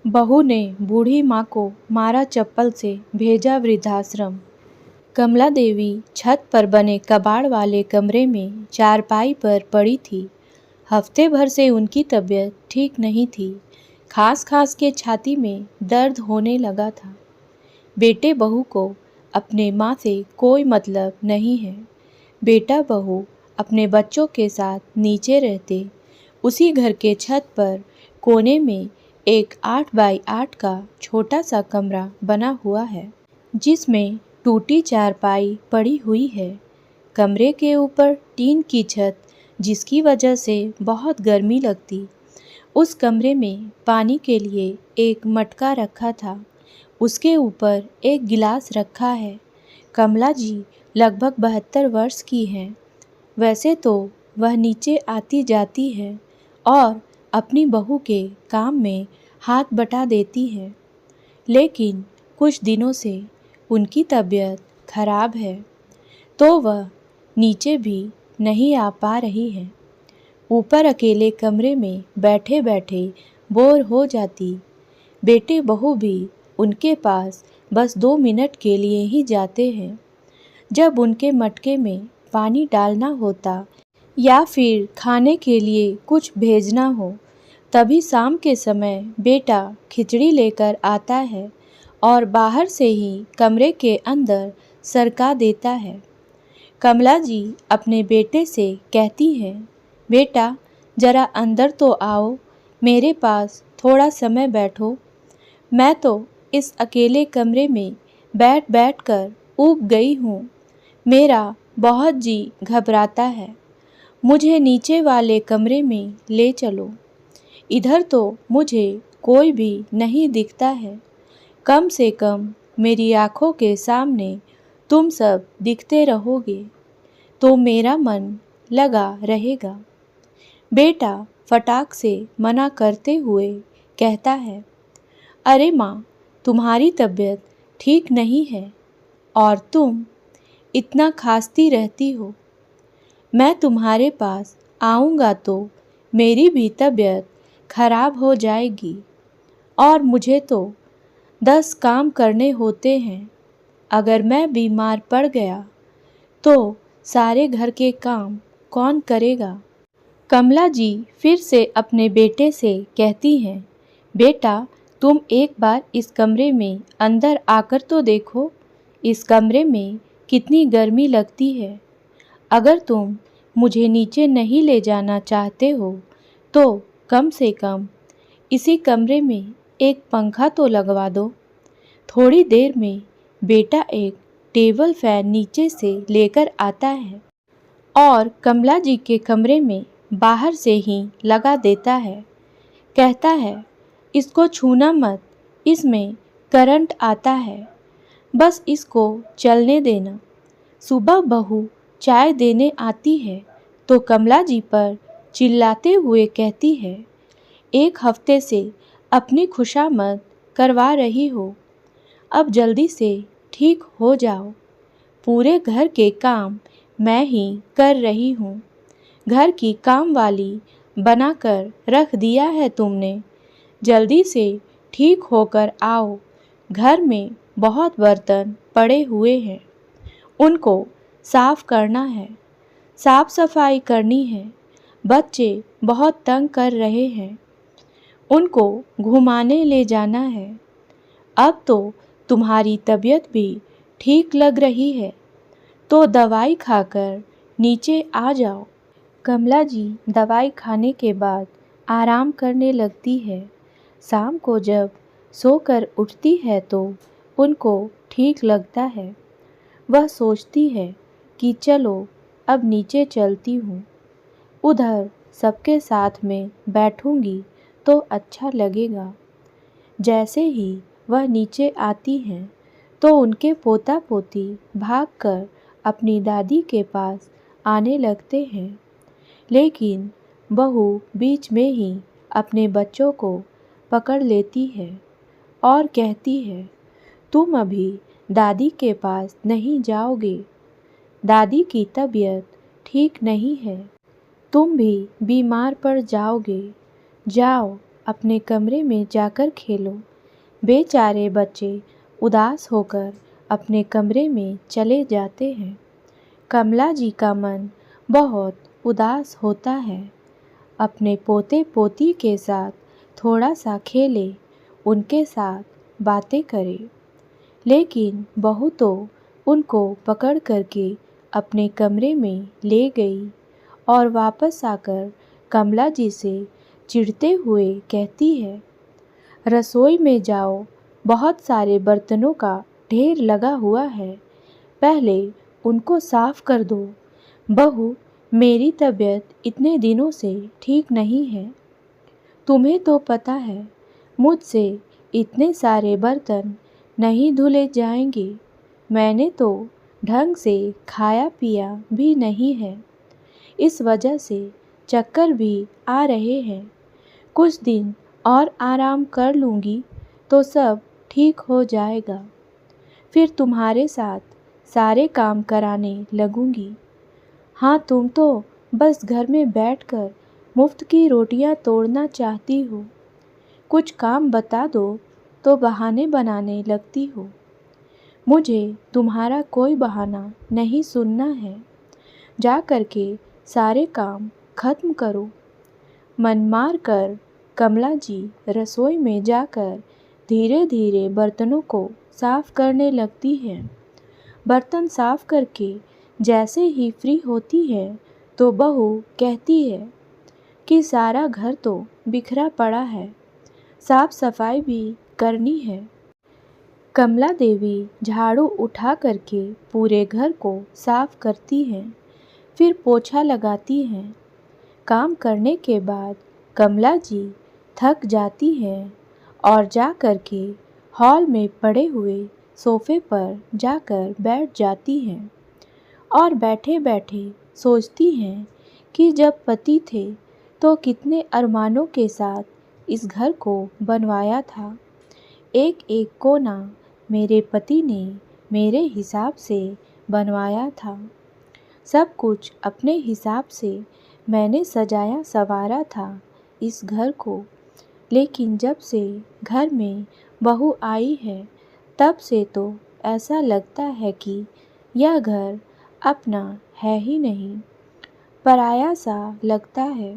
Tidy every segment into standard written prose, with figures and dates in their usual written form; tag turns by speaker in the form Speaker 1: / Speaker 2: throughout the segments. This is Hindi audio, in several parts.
Speaker 1: बहू ने बूढ़ी माँ को मारा चप्पल से, भेजा वृद्धाश्रम। कमला देवी छत पर बने कबाड़ वाले कमरे में चारपाई पर पड़ी थी। हफ्ते भर से उनकी तबीयत ठीक नहीं थी। खास खास के छाती में दर्द होने लगा था। बेटे बहू को अपने माँ से कोई मतलब नहीं है। बेटा बहू अपने बच्चों के साथ नीचे रहते। उसी घर के छत पर कोने में एक 8 बाई 8 का छोटा सा कमरा बना हुआ है, जिसमें टूटी चारपाई पड़ी हुई है। कमरे के ऊपर टीन की छत, जिसकी वजह से बहुत गर्मी लगती। उस कमरे में पानी के लिए एक मटका रखा था। उसके ऊपर एक गिलास रखा है। कमला जी लगभग 72 वर्ष की हैं। वैसे तो वह नीचे आती जाती है और अपनी बहू के काम में हाथ बटा देती है, लेकिन कुछ दिनों से उनकी तबीयत खराब है, तो वह नीचे भी नहीं आ पा रही है। ऊपर अकेले कमरे में बैठे बैठे बोर हो जाती। बेटे बहू भी उनके पास बस 2 मिनट के लिए ही जाते हैं। जब उनके मटके में पानी डालना होता या फिर खाने के लिए कुछ भेजना हो, तभी शाम के समय बेटा खिचड़ी लेकर आता है और बाहर से ही कमरे के अंदर सरका देता है। कमला जी अपने बेटे से कहती हैं, बेटा जरा अंदर तो आओ, मेरे पास थोड़ा समय बैठो। मैं तो इस अकेले कमरे में बैठ बैठ कर ऊब गई हूँ। मेरा बहुत जी घबराता है। मुझे नीचे वाले कमरे में ले चलो। इधर तो मुझे कोई भी नहीं दिखता है। कम से कम मेरी आँखों के सामने तुम सब दिखते रहोगे तो मेरा मन लगा रहेगा। बेटा फटाक से मना करते हुए कहता है, अरे माँ, तुम्हारी तबीयत ठीक नहीं है और तुम इतना खांसती रहती हो। मैं तुम्हारे पास आऊँगा तो मेरी भी तबीयत खराब हो जाएगी और मुझे तो 10 काम करने होते हैं। अगर मैं बीमार पड़ गया तो सारे घर के काम कौन करेगा। कमला जी फिर से अपने बेटे से कहती हैं, बेटा तुम एक बार इस कमरे में अंदर आकर तो देखो। इस कमरे में कितनी गर्मी लगती है। अगर तुम मुझे नीचे नहीं ले जाना चाहते हो तो कम से कम इसी कमरे में एक पंखा तो लगवा दो। थोड़ी देर में बेटा एक टेबल फैन नीचे से लेकर आता है और कमला जी के कमरे में बाहर से ही लगा देता है। कहता है, इसको छूना मत, इसमें करंट आता है, बस इसको चलने देना। सुबह बहू चाय देने आती है तो कमला जी पर चिल्लाते हुए कहती है, 1 हफ्ते से अपनी खुशामद करवा रही हो, अब जल्दी से ठीक हो जाओ। पूरे घर के काम मैं ही कर रही हूँ। घर की काम वाली बनाकर रख दिया है तुमने। जल्दी से ठीक होकर आओ। घर में बहुत बर्तन पड़े हुए हैं, उनको साफ करना है, साफ सफाई करनी है। बच्चे बहुत तंग कर रहे हैं, उनको घुमाने ले जाना है। अब तो तुम्हारी तबीयत भी ठीक लग रही है तो दवाई खाकर नीचे आ जाओ। कमला जी दवाई खाने के बाद आराम करने लगती है। शाम को जब सोकर उठती है तो उनको ठीक लगता है। वह सोचती है कि चलो अब नीचे चलती हूँ, उधर सबके साथ में बैठूंगी तो अच्छा लगेगा। जैसे ही वह नीचे आती हैं तो उनके पोता पोती भागकर अपनी दादी के पास आने लगते हैं, लेकिन बहू बीच में ही अपने बच्चों को पकड़ लेती है और कहती है, तुम अभी दादी के पास नहीं जाओगे। दादी की तबीयत ठीक नहीं है, तुम भी बीमार पड़ जाओगे। जाओ अपने कमरे में जाकर खेलो। बेचारे बच्चे उदास होकर अपने कमरे में चले जाते हैं। कमला जी का मन बहुत उदास होता है। अपने पोते पोती के साथ थोड़ा सा खेले, उनके साथ बातें करे, लेकिन बहू तो उनको पकड़ करके अपने कमरे में ले गई और वापस आकर कमला जी से चिढ़ते हुए कहती है, रसोई में जाओ, बहुत सारे बर्तनों का ढेर लगा हुआ है, पहले उनको साफ कर दो। बहू, मेरी तबीयत इतने दिनों से ठीक नहीं है। तुम्हें तो पता है मुझसे इतने सारे बर्तन नहीं धुले जाएंगे। मैंने तो ढंग से खाया पिया भी नहीं है। इस वजह से चक्कर भी आ रहे हैं। कुछ दिन और आराम कर लूँगी तो सब ठीक हो जाएगा। फिर तुम्हारे साथ सारे काम कराने लगूंगी। हाँ, तुम तो बस घर में बैठकर मुफ्त की रोटियां तोड़ना चाहती हो। कुछ काम बता दो तो बहाने बनाने लगती हो। मुझे तुम्हारा कोई बहाना नहीं सुनना है। जा करके सारे काम खत्म करो। मन मार कर कमला जी रसोई में जाकर धीरे धीरे बर्तनों को साफ करने लगती है। बर्तन साफ करके जैसे ही फ्री होती है तो बहू कहती है कि सारा घर तो बिखरा पड़ा है, साफ सफाई भी करनी है। कमला देवी झाड़ू उठा करके पूरे घर को साफ करती हैं, फिर पोछा लगाती हैं। काम करने के बाद कमला जी थक जाती हैं और जा करके हॉल में पड़े हुए सोफे पर जाकर बैठ जाती हैं और बैठे बैठे सोचती हैं कि जब पति थे तो कितने अरमानों के साथ इस घर को बनवाया था। एक एक कोना मेरे पति ने मेरे हिसाब से बनवाया था। सब कुछ अपने हिसाब से मैंने सजाया संवारा था इस घर को। लेकिन जब से घर में बहू आई है तब से तो ऐसा लगता है कि यह घर अपना है ही नहीं, पराया सा लगता है।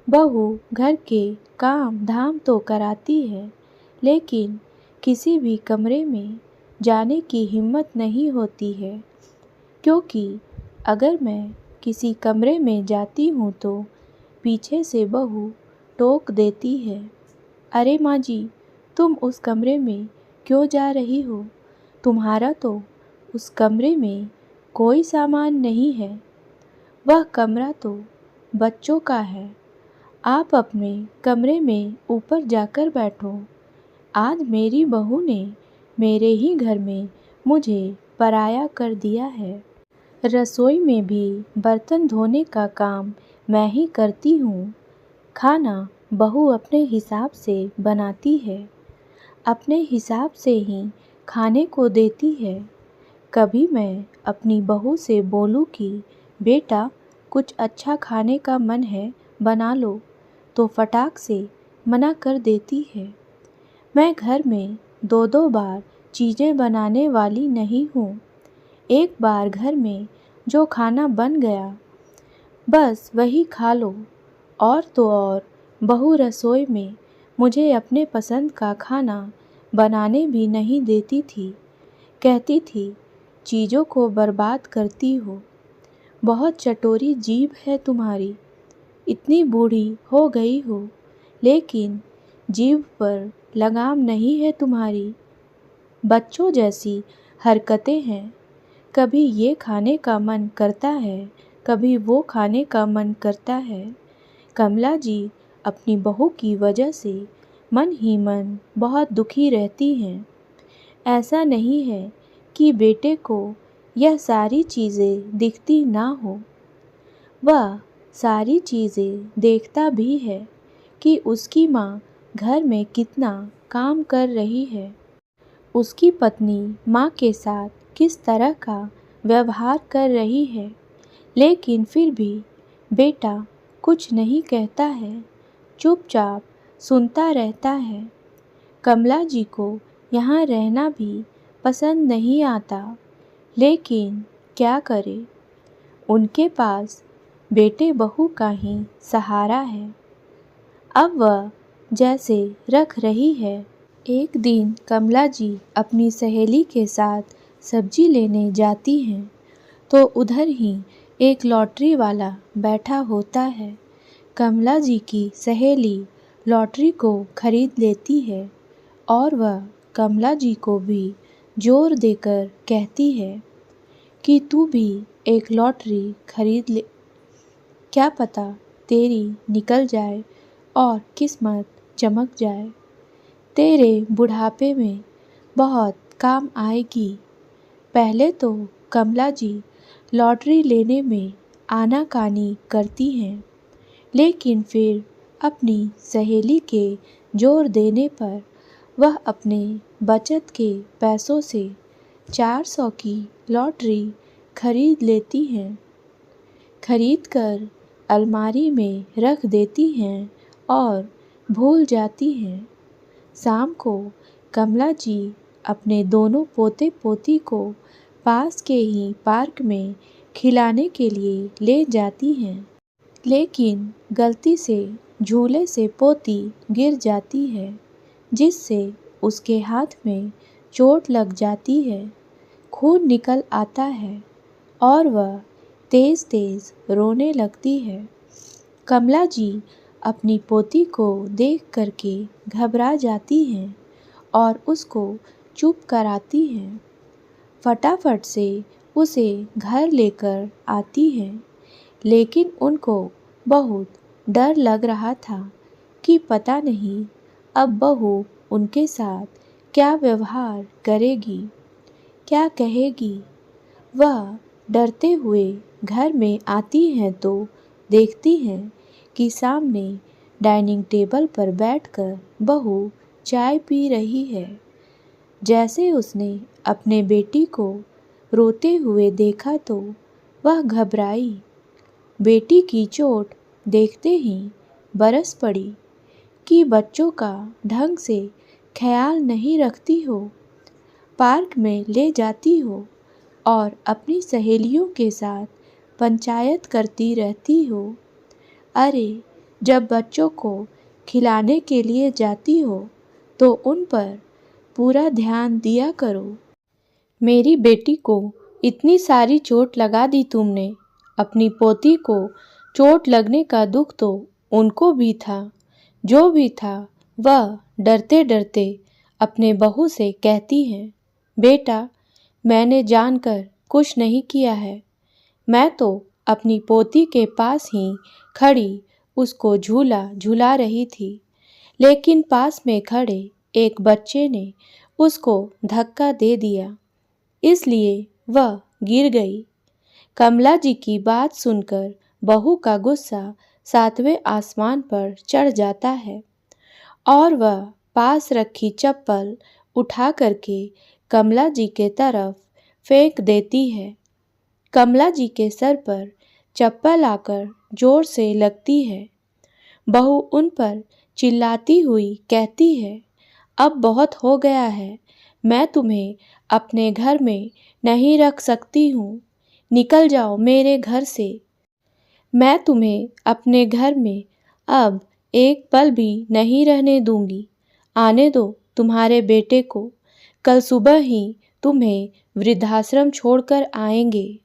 Speaker 1: बहू घर के काम धाम तो कराती है, लेकिन किसी भी कमरे में जाने की हिम्मत नहीं होती है, क्योंकि अगर मैं किसी कमरे में जाती हूँ तो पीछे से बहू टोक देती है, अरे माँ जी, तुम उस कमरे में क्यों जा रही हो? तुम्हारा तो उस कमरे में कोई सामान नहीं है। वह कमरा तो बच्चों का है। आप अपने कमरे में ऊपर जाकर बैठो। आज मेरी बहू ने मेरे ही घर में मुझे पराया कर दिया है। रसोई में भी बर्तन धोने का काम मैं ही करती हूँ। खाना बहू अपने हिसाब से बनाती है, अपने हिसाब से ही खाने को देती है। कभी मैं अपनी बहू से बोलूँ कि बेटा कुछ अच्छा खाने का मन है, बना लो, तो फटाक से मना कर देती है। मैं घर में दो दो बार चीज़ें बनाने वाली नहीं हूँ। एक बार घर में जो खाना बन गया बस वही खा लो। और तो और बहू रसोई में मुझे अपने पसंद का खाना बनाने भी नहीं देती थी। कहती थी चीज़ों को बर्बाद करती हो, बहुत चटोरी जीभ है तुम्हारी, इतनी बूढ़ी हो गई हो लेकिन जीभ पर लगाम नहीं है तुम्हारी। बच्चों जैसी हरकतें हैं, कभी ये खाने का मन करता है, कभी वो खाने का मन करता है। कमला जी अपनी बहू की वजह से मन ही मन बहुत दुखी रहती हैं। ऐसा नहीं है कि बेटे को यह सारी चीज़ें दिखती ना हो, वह सारी चीज़ें देखता भी है कि उसकी माँ घर में कितना काम कर रही है, उसकी पत्नी माँ के साथ किस तरह का व्यवहार कर रही है। लेकिन फिर भी बेटा कुछ नहीं कहता है, चुपचाप सुनता रहता है। कमला जी को यहाँ रहना भी पसंद नहीं आता, लेकिन क्या करे, उनके पास बेटे बहू का ही सहारा है। अब वह जैसे रख रही है। एक दिन कमला जी अपनी सहेली के साथ सब्जी लेने जाती हैं, तो उधर ही एक लॉटरी वाला बैठा होता है। कमला जी की सहेली लॉटरी को खरीद लेती है और वह कमला जी को भी जोर देकर कहती है कि तू भी एक लॉटरी खरीद ले, क्या पता तेरी निकल जाए और किस्मत चमक जाए, तेरे बुढ़ापे में बहुत काम आएगी। पहले तो कमला जी लॉटरी लेने में आनाकानी करती हैं, लेकिन फिर अपनी सहेली के जोर देने पर वह अपने बचत के पैसों से 400 की लॉटरी खरीद लेती हैं। खरीद कर अलमारी में रख देती हैं और भूल जाती हैं। शाम को कमला जी अपने दोनों पोते पोती को पास के ही पार्क में खिलाने के लिए ले जाती हैं, लेकिन गलती से झूले से पोती गिर जाती है, जिससे उसके हाथ में चोट लग जाती है। खून निकल आता है और वह तेज़ तेज़ रोने लगती है। कमला जी अपनी पोती को देख करके घबरा जाती हैं और उसको चुप कराती हैं। फटाफट से उसे घर लेकर आती हैं, लेकिन उनको बहुत डर लग रहा था कि पता नहीं अब बहू उनके साथ क्या व्यवहार करेगी, क्या कहेगी। वह डरते हुए घर में आती हैं तो देखती हैं कि सामने डाइनिंग टेबल पर बैठकर बहू चाय पी रही है। जैसे उसने अपने बेटी को रोते हुए देखा तो वह घबराई। बेटी की चोट देखते ही बरस पड़ी कि बच्चों का ढंग से ख्याल नहीं रखती हो, पार्क में ले जाती हो और अपनी सहेलियों के साथ पंचायत करती रहती हो। अरे, जब बच्चों को खिलाने के लिए जाती हो तो उन पर पूरा ध्यान दिया करो। मेरी बेटी को इतनी सारी चोट लगा दी तुमने। अपनी पोती को चोट लगने का दुख तो उनको भी था। जो भी था वह डरते डरते अपने बहू से कहती हैं, बेटा, मैंने जानकर कुछ नहीं किया है। मैं तो अपनी पोती के पास ही खड़ी उसको झूला झूला रही थी, लेकिन पास में खड़े एक बच्चे ने उसको धक्का दे दिया, इसलिए वह गिर गई। कमला जी की बात सुनकर बहू का गुस्सा 7वें आसमान पर चढ़ जाता है और वह पास रखी चप्पल उठा करके कमला जी के तरफ फेंक देती है। कमला जी के सर पर चप्पल आकर जोर से लगती है। बहू उन पर चिल्लाती हुई कहती है, अब बहुत हो गया है, मैं तुम्हें अपने घर में नहीं रख सकती हूँ, निकल जाओ मेरे घर से। मैं तुम्हें अपने घर में अब एक पल भी नहीं रहने दूंगी। आने दो तुम्हारे बेटे को, कल सुबह ही तुम्हें वृद्धाश्रम छोड़कर आएंगे।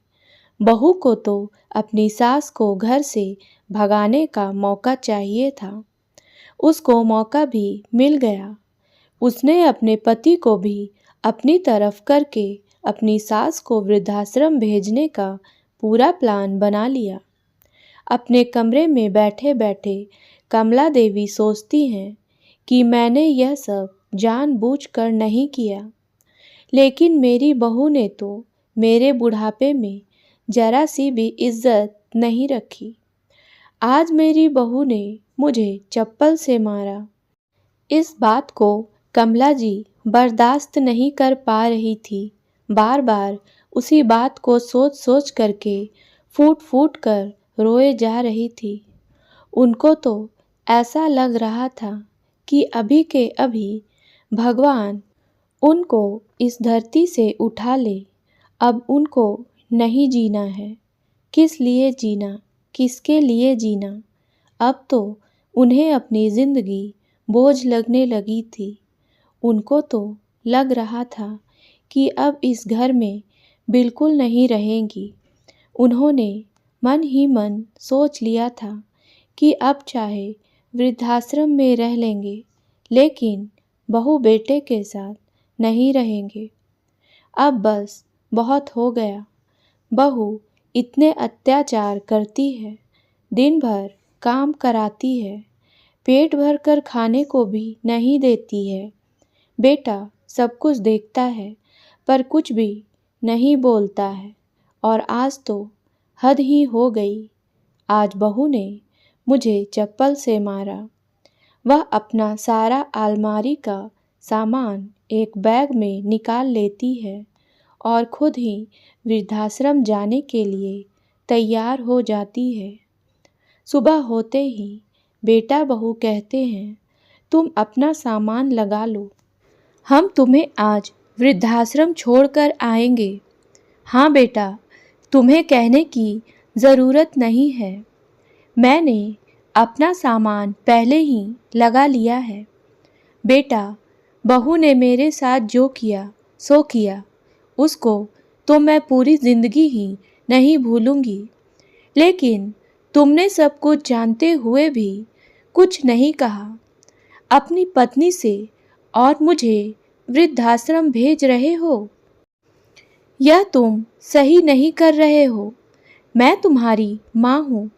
Speaker 1: बहू को तो अपनी सास को घर से भगाने का मौका चाहिए था। उसको मौका भी मिल गया। उसने अपने पति को भी अपनी तरफ करके अपनी सास को वृद्धाश्रम भेजने का पूरा प्लान बना लिया। अपने कमरे में बैठे बैठे कमला देवी सोचती हैं कि मैंने यह सब जानबूझकर नहीं किया, लेकिन मेरी बहू ने तो मेरे बुढ़ापे में जरा सी भी इज्जत नहीं रखी। आज मेरी बहू ने मुझे चप्पल से मारा। इस बात को कमला जी बर्दाश्त नहीं कर पा रही थी। बार बार उसी बात को सोच सोच करके फूट फूट कर रोए जा रही थी। उनको तो ऐसा लग रहा था कि अभी के अभी भगवान उनको इस धरती से उठा ले। अब उनको नहीं जीना है। किस लिए जीना, किसके लिए जीना? अब तो उन्हें अपनी ज़िंदगी बोझ लगने लगी थी। उनको तो लग रहा था कि अब इस घर में बिल्कुल नहीं रहेंगी। उन्होंने मन ही मन सोच लिया था कि अब चाहे वृद्धाश्रम में रह लेंगे, लेकिन बहू बेटे के साथ नहीं रहेंगे। अब बस बहुत हो गया। बहू इतने अत्याचार करती है, दिन भर काम कराती है, पेट भर कर खाने को भी नहीं देती है। बेटा सब कुछ देखता है पर कुछ भी नहीं बोलता है। और आज तो हद ही हो गई। आज बहू ने मुझे चप्पल से मारा। वह अपना सारा अलमारी का सामान एक बैग में निकाल लेती है और खुद ही वृद्धाश्रम जाने के लिए तैयार हो जाती है। सुबह होते ही बेटा बहू कहते हैं, तुम अपना सामान लगा लो, हम तुम्हें आज वृद्धाश्रम छोड़कर आएंगे। हाँ बेटा, तुम्हें कहने की ज़रूरत नहीं है। मैंने अपना सामान पहले ही लगा लिया है। बेटा, बहू ने मेरे साथ जो किया सो किया, उसको तो मैं पूरी ज़िंदगी ही नहीं भूलूंगी। लेकिन तुमने सब कुछ जानते हुए भी कुछ नहीं कहा। अपनी पत्नी से और मुझे वृद्धाश्रम भेज रहे हो। यह तुम सही नहीं कर रहे हो। मैं तुम्हारी माँ हूँ।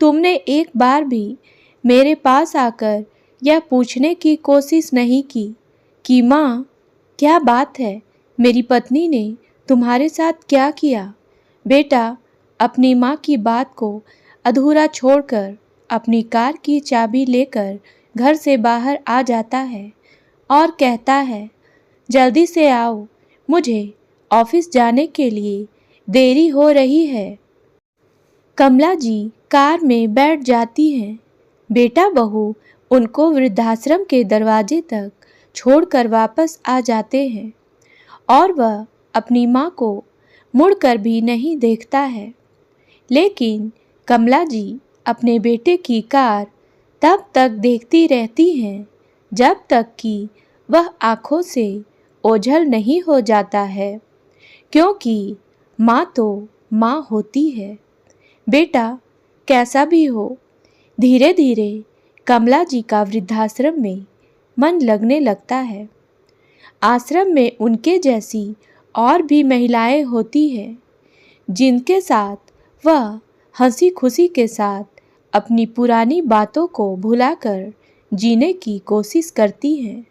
Speaker 1: तुमने एक बार भी मेरे पास आकर यह पूछने की कोशिश नहीं की कि माँ, क्या बात है, मेरी पत्नी ने तुम्हारे साथ क्या किया? बेटा अपनी माँ की बात को अधूरा छोड़कर अपनी कार की चाबी लेकर घर से बाहर आ जाता है और कहता है, जल्दी से आओ, मुझे ऑफिस जाने के लिए देरी हो रही है। कमला जी कार में बैठ जाती हैं। बेटा बहू उनको वृद्धाश्रम के दरवाजे तक छोड़कर वापस आ जाते हैं और वह अपनी माँ को मुड़कर भी नहीं देखता है। लेकिन कमला जी अपने बेटे की कार तब तक देखती रहती हैं जब तक कि वह आँखों से ओझल नहीं हो जाता है, क्योंकि माँ तो माँ होती है। बेटा कैसा भी हो, धीरे धीरे कमला जी का वृद्धाश्रम में मन लगने लगता है। आश्रम में उनके जैसी और भी महिलाएं होती हैं, जिनके साथ वह हंसी खुशी के साथ अपनी पुरानी बातों को भुलाकर जीने की कोशिश करती हैं।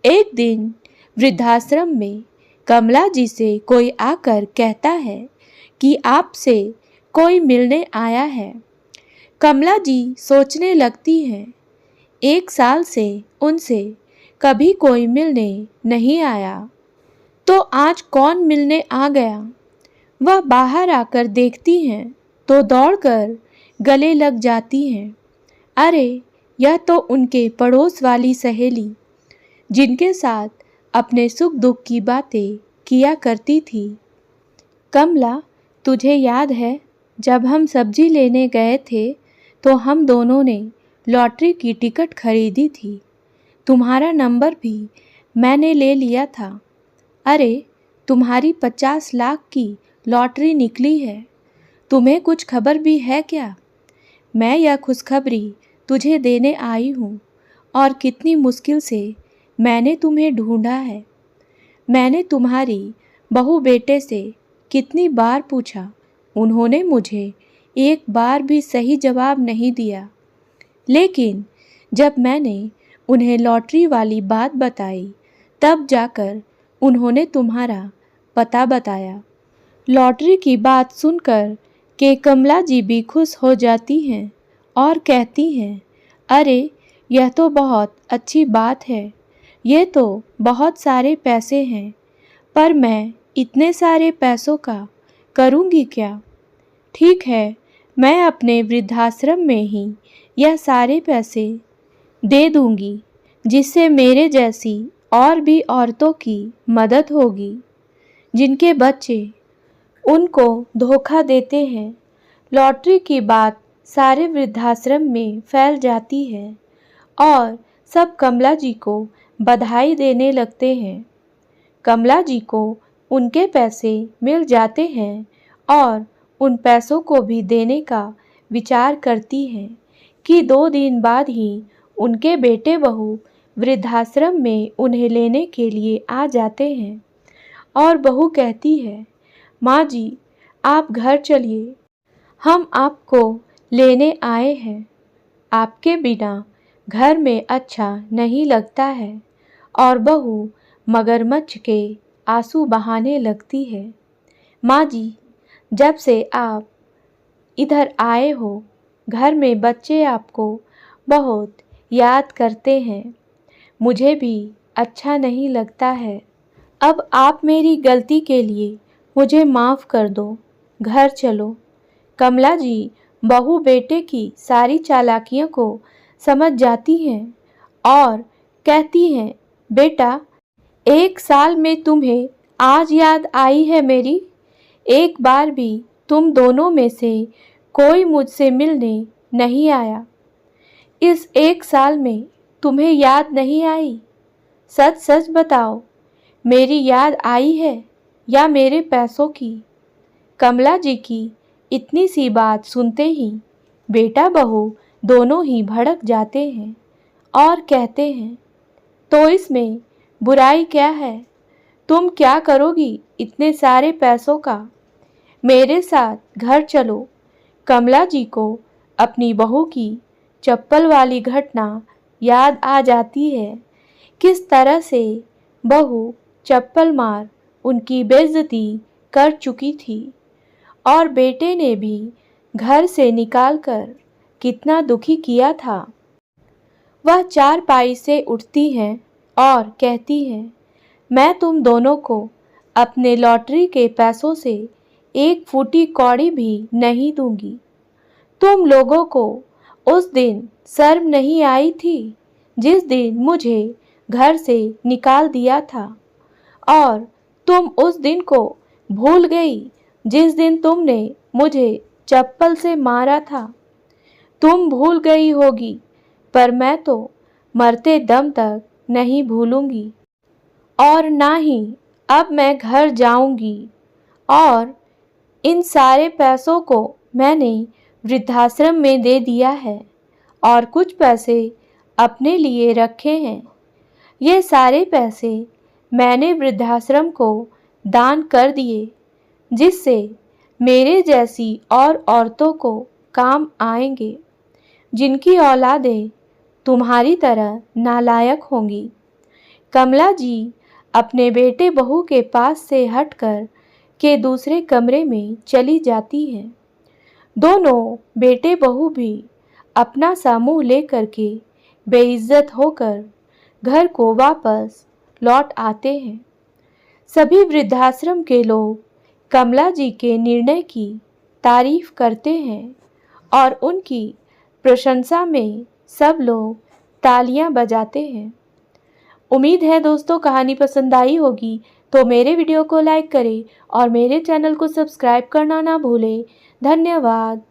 Speaker 1: एक दिन वृद्धाश्रम में कमला जी से कोई आकर कहता है कि आपसे कोई मिलने आया है। कमला जी सोचने लगती हैं, 1 साल से उनसे कभी कोई मिलने नहीं आया, तो आज कौन मिलने आ गया? वह बाहर आकर देखती हैं तो दौड़कर गले लग जाती हैं। अरे, यह तो उनके पड़ोस वाली सहेली, जिनके साथ अपने सुख दुख की बातें किया करती थी। कमला, तुझे याद है जब हम सब्जी लेने गए थे तो हम दोनों ने लॉटरी की टिकट खरीदी थी। तुम्हारा नंबर भी मैंने ले लिया था। अरे, तुम्हारी 50 लाख की लॉटरी निकली है। तुम्हें कुछ खबर भी है क्या? मैं यह खुशखबरी तुझे देने आई हूँ और कितनी मुश्किल से मैंने तुम्हें ढूंढा है। मैंने तुम्हारी बहू बेटे से कितनी बार पूछा, उन्होंने मुझे एक बार भी सही जवाब नहीं दिया। लेकिन जब मैंने उन्हें लॉटरी वाली बात बताई, तब जाकर उन्होंने तुम्हारा पता बताया। लॉटरी की बात सुनकर के कमला जी भी खुश हो जाती हैं और कहती हैं, अरे, यह तो बहुत अच्छी बात है। ये तो बहुत सारे पैसे हैं, पर मैं इतने सारे पैसों का करूँगी क्या? ठीक है, मैं अपने वृद्धाश्रम में ही यह सारे पैसे दे दूंगी, जिससे मेरे जैसी और भी औरतों की मदद होगी जिनके बच्चे उनको धोखा देते हैं। लॉटरी की बात सारे वृद्धाश्रम में फैल जाती है और सब कमला जी को बधाई देने लगते हैं। कमला जी को उनके पैसे मिल जाते हैं और उन पैसों को भी देने का विचार करती हैं कि 2 दिन बाद ही उनके बेटे बहू वृद्धाश्रम में उन्हें लेने के लिए आ जाते हैं और बहू कहती है, माँ जी आप घर चलिए, हम आपको लेने आए हैं। आपके बिना घर में अच्छा नहीं लगता है। और बहू मगरमच्छ के आंसू बहाने लगती है। माँ जी जब से आप इधर आए हो, घर में बच्चे आपको बहुत याद करते हैं। मुझे भी अच्छा नहीं लगता है। अब आप मेरी गलती के लिए मुझे माफ़ कर दो, घर चलो। कमला जी बहू बेटे की सारी चालाकियों को समझ जाती हैं और कहती हैं, बेटा 1 साल में तुम्हें आज याद आई है मेरी? एक बार भी तुम दोनों में से कोई मुझसे मिलने नहीं आया। इस 1 साल में तुम्हें याद नहीं आई? सच सच बताओ, मेरी याद आई है या मेरे पैसों की? कमला जी की इतनी सी बात सुनते ही बेटा बहू दोनों ही भड़क जाते हैं और कहते हैं, तो इसमें बुराई क्या है? तुम क्या करोगी इतने सारे पैसों का? मेरे साथ घर चलो। कमला जी को अपनी बहू की चप्पल वाली घटना याद आ जाती है। किस तरह से बहू चप्पल मार उनकी बेइज्जती कर चुकी थी और बेटे ने भी घर से निकालकर कितना दुखी किया था। वह चारपाई से उठती हैं और कहती हैं, मैं तुम दोनों को अपने लॉटरी के पैसों से 1 फूटी कौड़ी भी नहीं दूंगी। तुम लोगों को उस दिन शर्म नहीं आई थी जिस दिन मुझे घर से निकाल दिया था? और तुम उस दिन को भूल गई जिस दिन तुमने मुझे चप्पल से मारा था? तुम भूल गई होगी, पर मैं तो मरते दम तक नहीं भूलूंगी। और ना ही अब मैं घर जाऊंगी। और इन सारे पैसों को मैंने वृद्धाश्रम में दे दिया है और कुछ पैसे अपने लिए रखे हैं। ये सारे पैसे मैंने वृद्धाश्रम को दान कर दिए, जिससे मेरे जैसी और औरतों को काम आएंगे जिनकी औलादें तुम्हारी तरह नालायक होंगी। कमला जी अपने बेटे बहू के पास से हटकर के दूसरे कमरे में चली जाती हैं। दोनों बेटे बहू भी अपना सा मुंह लेकर के बेइज्जत होकर घर को वापस लौट आते हैं। सभी वृद्धाश्रम के लोग कमला जी के निर्णय की तारीफ करते हैं और उनकी प्रशंसा में सब लोग तालियां बजाते हैं। उम्मीद है दोस्तों कहानी पसंद आई होगी, तो मेरे वीडियो को लाइक करें और मेरे चैनल को सब्सक्राइब करना ना भूलें। धन्यवाद।